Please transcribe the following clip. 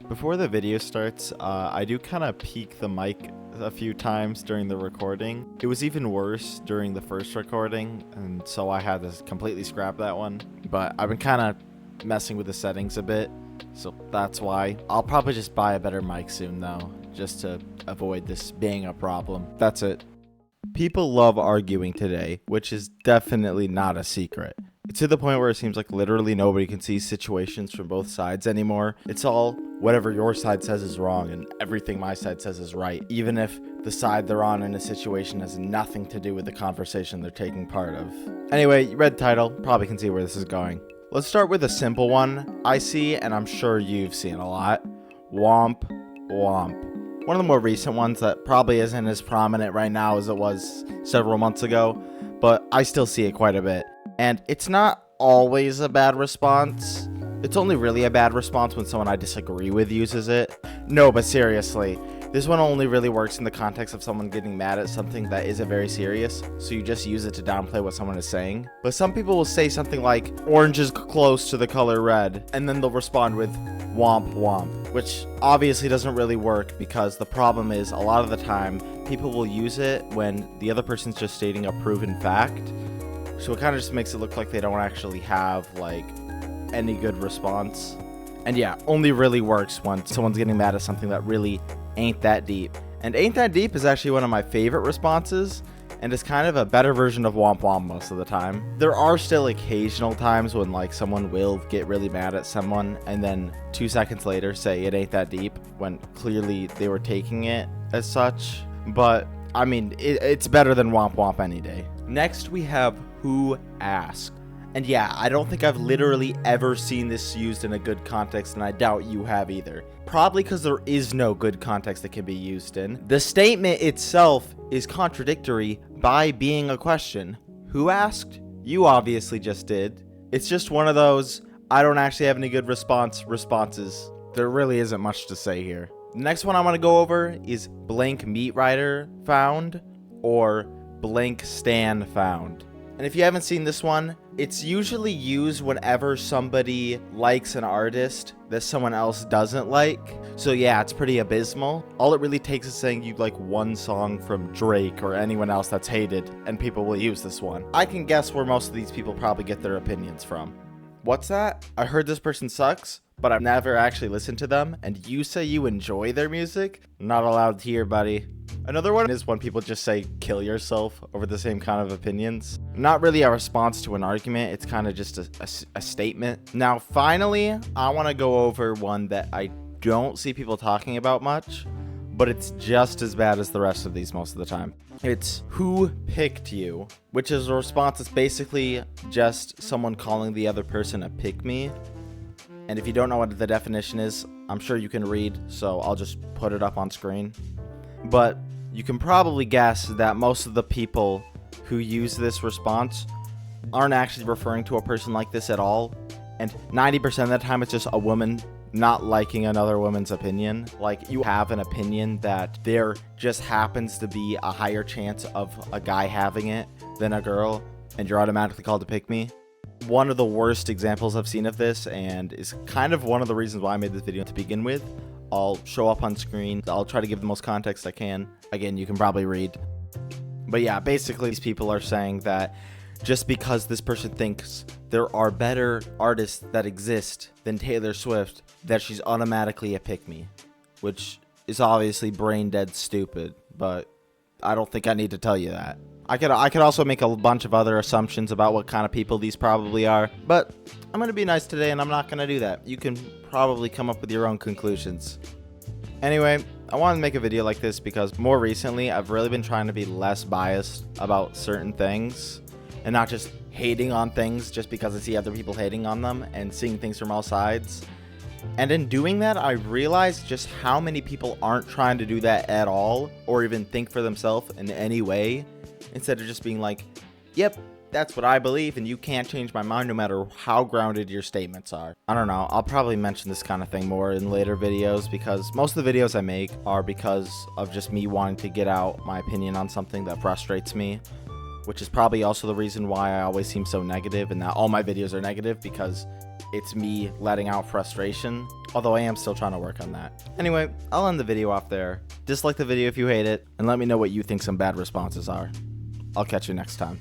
Before the video starts, I do kind of peek the mic a few times during the recording. It was even worse during the first recording, and so I had to completely scrap that one. But I've been kind of messing with the settings a bit, so that's why. I'll probably just buy a better mic soon though, just to avoid this being a problem. That's it. People love arguing today, which is definitely not a secret. It's to the point where it seems like literally nobody can see situations from both sides anymore. It's all whatever your side says is wrong and everything my side says is right, even if the side they're on in a situation has nothing to do with the conversation they're taking part of. Anyway, you read the title, probably can see where this is going. Let's start with a simple one I see, and I'm sure you've seen a lot. Wamp. One of the more recent ones that probably isn't as prominent right now as it was several months ago, but I still see it quite a bit. And it's not always a bad response. It's only really a bad response when someone I disagree with uses it. No, but seriously, this one only really works in the context of someone getting mad at something that isn't very serious, so you just use it to downplay what someone is saying. But some people will say something like, orange is close to the color red, and then they'll respond with womp, which obviously doesn't really work because the problem is a lot of the time people will use it when the other person's just stating a proven fact. So it kind of just makes it look like they don't actually have like any good response. And yeah, only really works when someone's getting mad at something that really ain't that deep. And ain't that deep is actually one of my favorite responses, and it's kind of a better version of womp most of the time. There are still occasional times when like someone will get really mad at someone and then 2 seconds later say it ain't that deep when clearly they were taking it as such. But I mean, it's better than womp any day. Next we have who asked. And yeah, I don't think I've literally ever seen this used in a good context, and I doubt you have either. Probably because there is no good context it can be used in. The statement itself is contradictory by being a question. Who asked? You obviously just did. It's just one of those, I don't actually have any good responses. There really isn't much to say here. The next one I want to go over is blank meat rider found or blank stan found. And if you haven't seen this one, it's usually used whenever somebody likes an artist that someone else doesn't like. So yeah, it's pretty abysmal. All it really takes is saying you like one song from Drake or anyone else that's hated, and people will use this one. I can guess where most of these people probably get their opinions from. What's that? I heard this person sucks, but I've never actually listened to them, and you say you enjoy their music? Not allowed here, buddy. Another one is when people just say kill yourself over the same kind of opinions. Not really a response to an argument, it's kind of just a statement. Now finally, I want to go over one that I don't see people talking about much, but it's just as bad as the rest of these most of the time. It's who picked you, which is a response that's basically just someone calling the other person a pick-me. And if you don't know what the definition is, I'm sure you can read, so I'll just put it up on screen. But you can probably guess that most of the people who use this response aren't actually referring to a person like this at all. And 90% of the time it's just a woman not liking another woman's opinion. Like, you have an opinion that there just happens to be a higher chance of a guy having it than a girl, and you're automatically called to pick me. One of the worst examples I've seen of this, and is kind of one of the reasons why I made this video to begin with, I'll show up on screen. I'll try to give the most context I can. Again, you can probably read. But yeah, basically these people are saying that just because this person thinks there are better artists that exist than Taylor Swift, that she's automatically a pick-me, which is obviously brain dead stupid, but I don't think I need to tell you that. I could also make a bunch of other assumptions about what kind of people these probably are, but I'm going to be nice today and I'm not going to do that. You can probably come up with your own conclusions. Anyway, I wanted to make a video like this because more recently I've really been trying to be less biased about certain things and not just hating on things just because I see other people hating on them and seeing things from all sides. And in doing that, I realized just how many people aren't trying to do that at all or even think for themselves in any way, instead of just being like, yep, that's what I believe and you can't change my mind no matter how grounded your statements are. I don't know, I'll probably mention this kind of thing more in later videos because most of the videos I make are because of just me wanting to get out my opinion on something that frustrates me, which is probably also the reason why I always seem so negative and that all my videos are negative, because it's me letting out frustration. although I am still trying to work on that. Anyway, I'll end the video off there. Dislike the video if you hate it, and let me know what you think some bad responses are. I'll catch you next time.